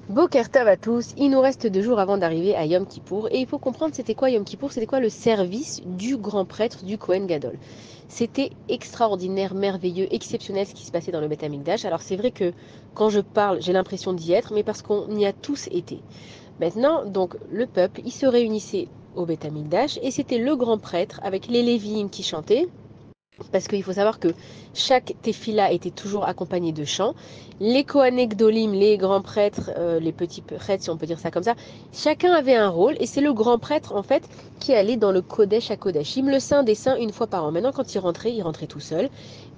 Boker Tov à tous, il nous reste 2 jours avant d'arriver à Yom Kippour et il faut comprendre c'était quoi Yom Kippour, c'était quoi le service du grand prêtre du Kohen Gadol. C'était extraordinaire, merveilleux, exceptionnel ce qui se passait dans le Beth Amikdash. Alors c'est vrai que quand je parle j'ai l'impression d'y être, mais parce qu'on y a tous été. Maintenant donc le peuple il se réunissait au Beth Amikdash et c'était le grand prêtre avec les Lévi'im qui chantaient. Parce qu'il faut savoir que chaque tefila était toujours accompagné de chants. Les Kohané Gdolim, les grands prêtres, les petits prêtres, si on peut dire ça comme ça, chacun avait un rôle et c'est le grand prêtre en fait qui allait dans le Kodesh à Kodashim, le Saint des Saints, une fois par an. Maintenant, quand il rentrait tout seul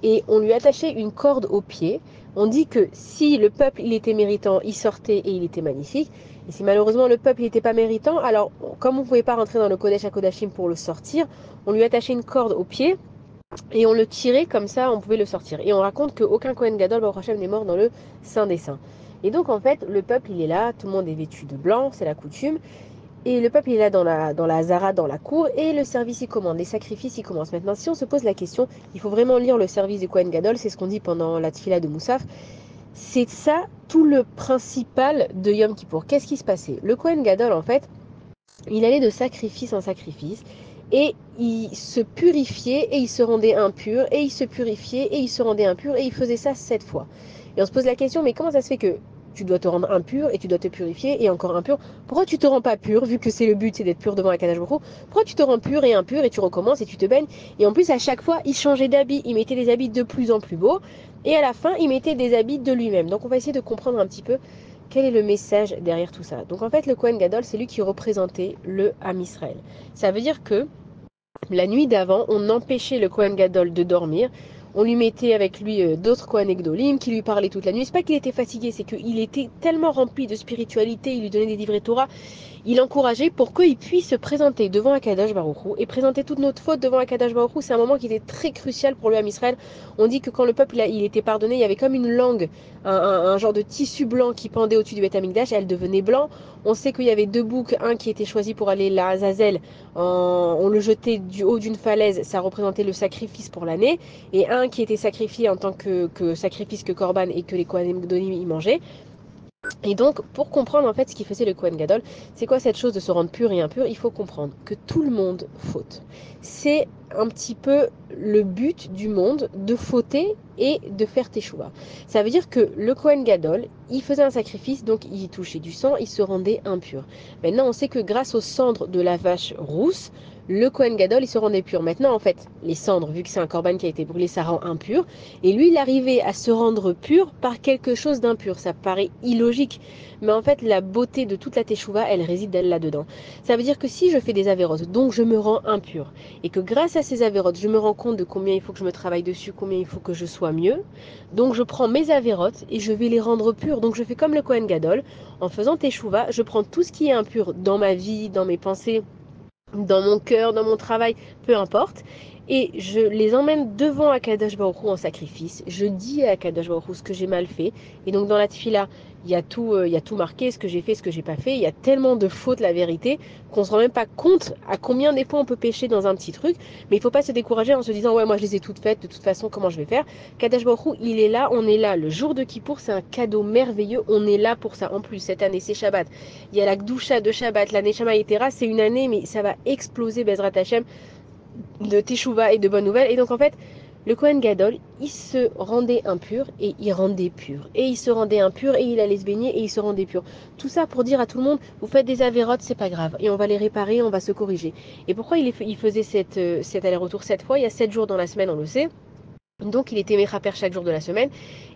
et on lui attachait une corde au pied. On dit que si le peuple il était méritant, il sortait et il était magnifique. Et si malheureusement le peuple n'était pas méritant, alors comme on ne pouvait pas rentrer dans le Kodesh à Kodashim pour le sortir, on lui attachait une corde au pied et on le tirait comme ça, on pouvait le sortir. Et on raconte qu'aucun Kohen Gadol, Baruch Hashem, n'est mort dans le Saint des Saints. Et donc en fait, le peuple, il est là, tout le monde est vêtu de blanc, c'est la coutume. Et le peuple, il est là dans la Hazara, dans la cour, et le service, il commande, les sacrifices, ils commencent. Maintenant, si on se pose la question, il faut vraiment lire le service du Kohen Gadol, c'est ce qu'on dit pendant la Tfila de Moussaf. C'est ça tout le principal de Yom Kippour. Qu'est-ce qui se passait? Le Kohen Gadol, en fait, il allait de sacrifice en sacrifice et il se purifiait et il se rendait impur et il se purifiait et il se rendait impur et il faisait ça 7 fois. Et on se pose la question, mais comment ça se fait que tu dois te rendre impur et tu dois te purifier et encore impur? Pourquoi tu te rends pas pur, vu que c'est le but, c'est d'être pur devant Akadosh Baruch Hu? Pourquoi tu te rends pur et impur et tu recommences et tu te baignes? Et en plus, à chaque fois, il changeait d'habit, il mettait des habits de plus en plus beaux et à la fin, il mettait des habits de lui-même. Donc on va essayer de comprendre un petit peu quel est le message derrière tout ça. Donc en fait, le Kohen Gadol, c'est lui qui représentait le Ham Israël. Ça veut dire que la nuit d'avant, on empêchait le Kohen Gadol de dormir. On lui mettait avec lui d'autres Kohen Gdolim qui lui parlaient toute la nuit. C'est pas qu'il était fatigué, c'est qu'il était tellement rempli de spiritualité, il lui donnait des livrets Torah, il encourageait pour qu'il puisse se présenter devant Akadosh Baruch Hu et présenter toutes nos fautes devant Akadosh Baruch Hu. C'est un moment qui était très crucial pour le Ham Israël. On dit que quand le peuple il était pardonné, il y avait comme une langue, un genre de tissu blanc qui pendait au-dessus du Beth Amikdash, elle devenait blanc. On sait qu'il y avait 2 boucs, un qui était choisi pour aller à Azazel, on le jetait du haut d'une falaise, ça représentait le sacrifice pour l'année, et un qui était sacrifié en tant que sacrifice, que Korban, et que les Kohanim Gdolim y mangeaient. Et donc, pour comprendre en fait ce qui faisait le Kohen Gadol, c'est quoi cette chose de se rendre pur et impur? Il faut comprendre que tout le monde faute. C'est un petit peu le but du monde de fauter et de faire teshuva. Ça veut dire que le Kohen Gadol, il faisait un sacrifice, donc il touchait du sang, il se rendait impur. Maintenant, on sait que grâce aux cendres de la vache rousse, le Kohen Gadol, il se rendait pur. Maintenant, en fait, les cendres, vu que c'est un korban qui a été brûlé, ça rend impur. Et lui, il arrivait à se rendre pur par quelque chose d'impur. Ça paraît illogique. Mais en fait, la beauté de toute la teshuva, elle réside là-dedans. Ça veut dire que si je fais des avérotes, donc je me rends impur, et que grâce à ces avérotes, je me rends compte de combien il faut que je me travaille dessus, combien il faut que je sois mieux, donc je prends mes avérotes et je vais les rendre pures. Donc je fais comme le Kohen Gadol. En faisant teshuva, je prends tout ce qui est impur dans ma vie, dans mes pensées, dans mon cœur, dans mon travail, peu importe. Et je les emmène devant Akadosh Baruch Hu en sacrifice. Je dis à Akadosh Baruch Hu ce que j'ai mal fait. Et donc dans la tefila, il y a tout marqué, ce que j'ai fait, ce que j'ai pas fait. Il y a tellement de fautes, la vérité, qu'on se rend même pas compte à combien des fois on peut pécher dans un petit truc. Mais il faut pas se décourager en se disant ouais moi je les ai toutes faites, de toute façon comment je vais faire. Akadosh Baruch Hu, il est là, on est là. Le jour de Kippour, c'est un cadeau merveilleux. On est là pour ça. En plus cette année c'est Shabbat. Il y a la Gdusha de Shabbat, la Neshama Yetera, c'est une année, mais ça va exploser Bezrat Hashem de Teshuvah et de bonnes nouvelles. Et donc en fait, le Kohen Gadol, il se rendait impur et il rendait pur. Et il se rendait impur et il allait se baigner et il se rendait pur. Tout ça pour dire à tout le monde, vous faites des avérotes, c'est pas grave. Et on va les réparer, on va se corriger. Et pourquoi il faisait cet aller-retour 7 fois? Il y a 7 jours dans la semaine, on le sait. Donc il était méchaper chaque jour de la semaine.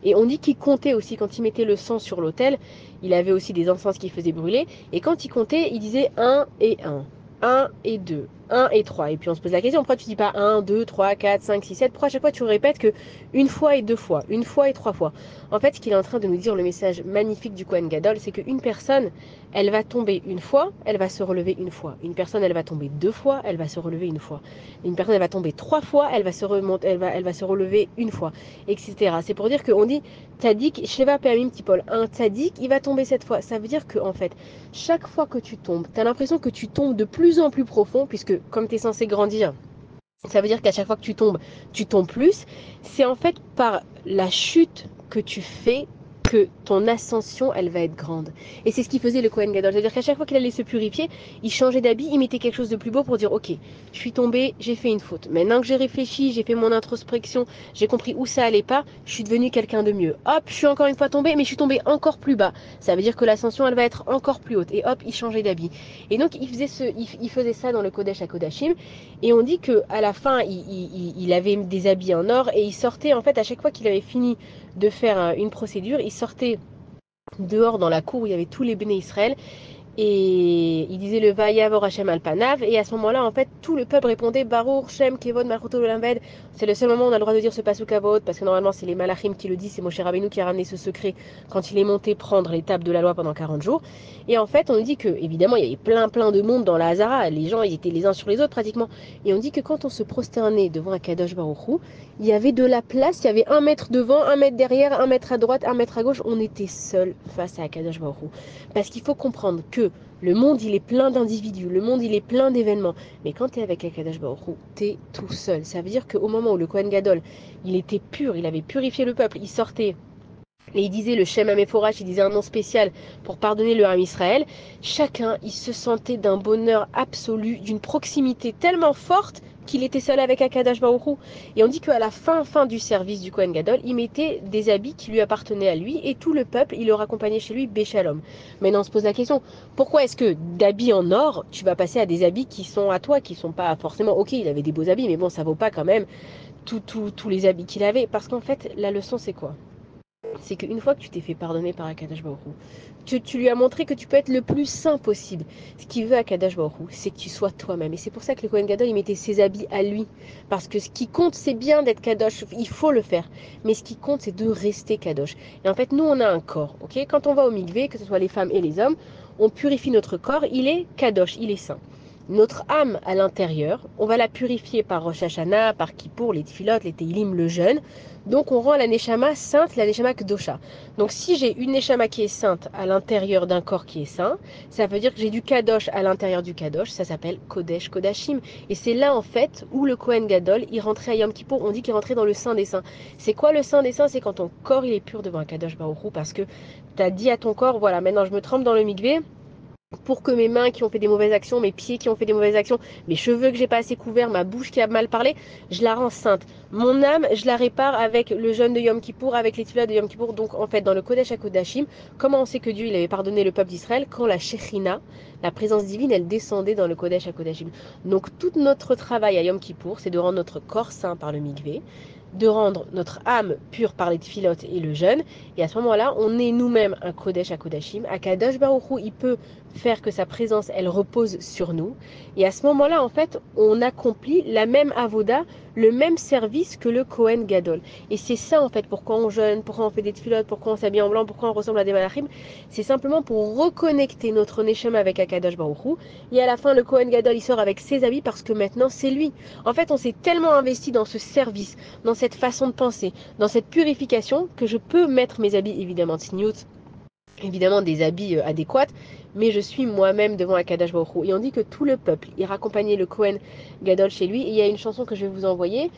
Et on dit qu'il comptait aussi, quand il mettait le sang sur l'autel, il avait aussi des encens qu'il faisait brûler. Et quand il comptait, il disait 1 et 1, 1 et 2, 1 et 3. Et puis on se pose la question, pourquoi tu dis pas 1, 2, 3, 4, 5, 6, 7? Pourquoi à chaque fois tu répètes que une fois et 2 fois, une fois et 3 fois? En fait, ce qu'il est en train de nous dire, le message magnifique du Kohen Gadol, c'est qu'une personne, elle va tomber une fois, elle va se relever une fois. Une personne, elle va tomber 2 fois, elle va se relever une fois. Une personne, elle va tomber 3 fois, elle va se remonter, elle va se relever une fois, etc. C'est pour dire qu'on dit tzadik, Sheva Peamim Tipol. Un tzadik, il va tomber 7 fois. Ça veut dire que, en fait, chaque fois que tu tombes, tu as l'impression que tu tombes de plus en plus profond, puisque comme tu es censé grandir, ça veut dire qu'à chaque fois que tu tombes plus. C'est en fait par la chute que tu fais que ton ascension, elle va être grande. Et c'est ce qu'il faisait le Kohen Gadol. C'est-à-dire qu'à chaque fois qu'il allait se purifier, il changeait d'habit, il mettait quelque chose de plus beau pour dire, ok, je suis tombé, j'ai fait une faute. Maintenant que j'ai réfléchi, j'ai fait mon introspection, j'ai compris où ça allait pas, je suis devenu quelqu'un de mieux. Hop, je suis encore une fois tombé, mais je suis tombé encore plus bas. Ça veut dire que l'ascension, elle va être encore plus haute. Et hop, il changeait d'habit. Et donc, il faisait ça dans le Kodesh HaKodashim. Et on dit qu'à la fin, il avait des habits en or et il sortait, en fait, à chaque fois qu'il avait fini de faire une procédure, il sortait dehors dans la cour où il y avait tous les béné Israël et il disait le Vayavor Hashem al Panav, et à ce moment-là, en fait, tout le peuple répondait Baruch Shem Kevod Malchuto Olam. C'est le seul moment où on a le droit de dire ce pasuk Kavod, parce que normalement c'est les Malachim qui le disent, c'est Moshe Rabbeinu qui a ramené ce secret quand il est monté prendre les tables de la loi pendant 40 jours. Et en fait, on dit que, évidemment, il y avait plein de monde dans la Hazara, les gens ils étaient les uns sur les autres pratiquement. Et on dit que quand on se prosternait devant un Kadosh Baruch Hu, il y avait de la place, il y avait 1 mètre devant, 1 mètre derrière, 1 mètre à droite, 1 mètre à gauche, on était seul face à Kadosh Baruch Hu. Parce qu'il faut comprendre que le monde, il est plein d'individus, le monde, il est plein d'événements. Mais quand tu es avec Akadosh Baruch Hu, tu es tout seul. Ça veut dire qu'au moment où le Kohen Gadol, il était pur, il avait purifié le peuple, il sortait et il disait le Shem HaMeforach, il disait un nom spécial pour pardonner le Ham Israël, chacun, il se sentait d'un bonheur absolu, d'une proximité tellement forte qu'il était seul avec Akadosh Baruch Hu. Et on dit qu'à la fin du service du Kohen Gadol, il mettait des habits qui lui appartenaient à lui et tout le peuple, il le raccompagnait chez lui, Béchalom. Maintenant, on se pose la question, pourquoi est-ce que d'habits en or, tu vas passer à des habits qui sont à toi, qui sont pas forcément, ok, il avait des beaux habits, mais bon, ça vaut pas quand même tous les habits qu'il avait. Parce qu'en fait, la leçon, c'est quoi? C'est qu'une fois que tu t'es fait pardonner par Akadosh Baruch Hu, tu lui as montré que tu peux être le plus saint possible. Ce qu'il veut Akadosh Baruch Hu, c'est que tu sois toi-même. Et c'est pour ça que le Kohen Gadol, il mettait ses habits à lui. Parce que ce qui compte, c'est bien d'être Kadosh, il faut le faire. Mais ce qui compte, c'est de rester Kadosh. Et en fait, nous, on a un corps, ok? Quand on va au mikvé, que ce soit les femmes et les hommes, on purifie notre corps, il est Kadosh, il est saint. Notre âme à l'intérieur, on va la purifier par Rosh Hashanah, par Kippour, les Tfilot, les Teilim, le jeûne. Donc on rend la Neshama sainte, la Neshama Kdosha. Donc si j'ai une Neshama qui est sainte à l'intérieur d'un corps qui est saint, ça veut dire que j'ai du Kadosh à l'intérieur du Kadosh, ça s'appelle Kodesh Kodashim. Et c'est là en fait où le Kohen Gadol, il rentrait à Yom Kippour, on dit qu'il rentrait dans le Saint des Saints. C'est quoi le Saint des Saints? C'est quand ton corps il est pur devant un Kadosh Baruch Hu, parce que tu as dit à ton corps, voilà, maintenant je me trempe dans le mikvé, pour que mes mains qui ont fait des mauvaises actions, mes pieds qui ont fait des mauvaises actions, mes cheveux que j'ai pas assez couverts, ma bouche qui a mal parlé, je la rends sainte. Mon âme, je la répare avec le jeûne de Yom Kippour, avec les tefillah de Yom Kippour. Donc en fait, dans le Kodesh HaKodashim, comment on sait que Dieu il avait pardonné le peuple d'Israël? Quand la Shekhinah, la présence divine, elle descendait dans le Kodesh HaKodashim. Donc tout notre travail à Yom Kippour, c'est de rendre notre corps saint par le mikvé, de rendre notre âme pure par les tefillot et le jeûne. Et à ce moment-là, on est nous-mêmes un Kodesh HaKodashim. Akadosh Baruch Hu, il peut faire que sa présence, elle repose sur nous. Et à ce moment-là, en fait, on accomplit la même avoda, le même service que le Kohen Gadol. Et c'est ça, en fait, pourquoi on jeûne, pourquoi on fait des tefillot, pourquoi on s'habille en blanc, pourquoi on ressemble à des malachim. C'est simplement pour reconnecter notre neshama avec Akadosh Baruch Hu. Et à la fin, le Kohen Gadol, il sort avec ses habits parce que maintenant, c'est lui. En fait, on s'est tellement investi dans ce service, dans cette façon de penser, dans cette purification, que je peux mettre mes habits, évidemment, tzniut, évidemment des habits adéquats, mais je suis moi-même devant Akadosh Baruch Hu. Et on dit que tout le peuple, il raccompagnait le Kohen Gadol chez lui. Et il y a une chanson que je vais vous envoyer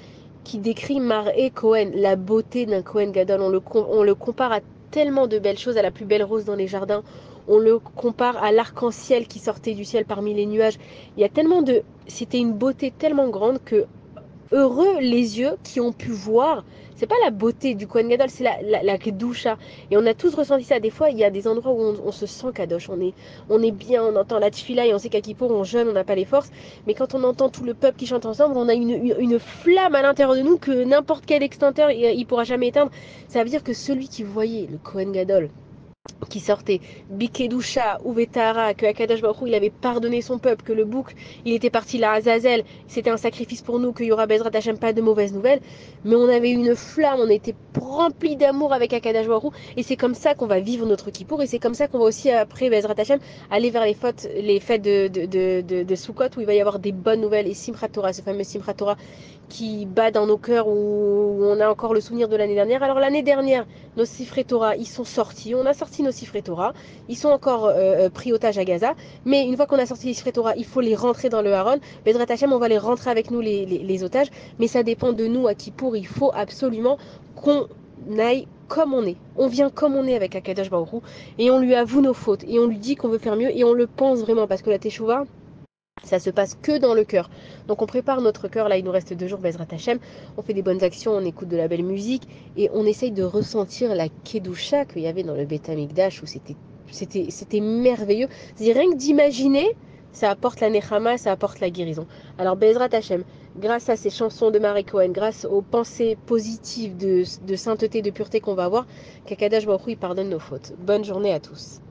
qui décrit Mar'e Kohen, la beauté d'un Kohen Gadol. On le compare à tellement de belles choses, à la plus belle rose dans les jardins. On le compare à l'arc-en-ciel qui sortait du ciel parmi les nuages. Il y a tellement de... C'était une beauté tellement grande que heureux les yeux qui ont pu voir. C'est pas la beauté du Kohen Gadol, c'est la Kedusha. Et on a tous ressenti ça. Des fois, il y a des endroits où on se sent Kadosh. On est bien, on entend la tefila et on sait qu'à Kippour, on jeûne, on n'a pas les forces. Mais quand on entend tout le peuple qui chante ensemble, on a une flamme à l'intérieur de nous que n'importe quel extincteur, il pourra jamais éteindre. Ça veut dire que celui qui voyait le Kohen Gadol, qui sortait Bikedusha ou Vetara, que Akadosh Baruch Hu, il avait pardonné son peuple, que le bouc il était parti là à Azazel, c'était un sacrifice pour nous, qu'il y aura Bezrat Hashem, pas de mauvaises nouvelles, mais on avait une flamme, on était rempli d'amour avec Akadosh Baruch Hu, et c'est comme ça qu'on va vivre notre Kippour, et c'est comme ça qu'on va aussi après Bezrat Hashem aller vers les fêtes de Sukkot, où il va y avoir des bonnes nouvelles, et Simchat Torah, ce fameux Simchat Torah qui bat dans nos cœurs, où on a encore le souvenir de l'année dernière. Alors l'année dernière, nos Sifrei Torah, ils sont sortis, on a sorti nos Sifrei Torah, ils sont encore pris otage à Gaza, mais une fois qu'on a sorti les Sifrei Torah, il faut les rentrer dans le Haron. Bezrat Hashem, on va les rentrer avec nous les otages, mais ça dépend de nous à Kippour, il faut absolument qu'on aille comme on est. On vient comme on est avec Akadosh Baruch Hu, et on lui avoue nos fautes, et on lui dit qu'on veut faire mieux, et on le pense vraiment, parce que la Teshuvah, ça se passe que dans le cœur. Donc on prépare notre cœur, là il nous reste 2 jours, Bezrat Hashem, on fait des bonnes actions, on écoute de la belle musique, et on essaye de ressentir la Kedusha qu'il y avait dans le Beth Amikdash, où c'était merveilleux. C'est-à-dire rien que d'imaginer, ça apporte la Nechama, ça apporte la guérison. Alors Bezrat Hashem, grâce à ces chansons de Marie Cohen, grâce aux pensées positives de sainteté, de pureté qu'on va avoir, qu'Akadash Baruch Hu, il pardonne nos fautes. Bonne journée à tous.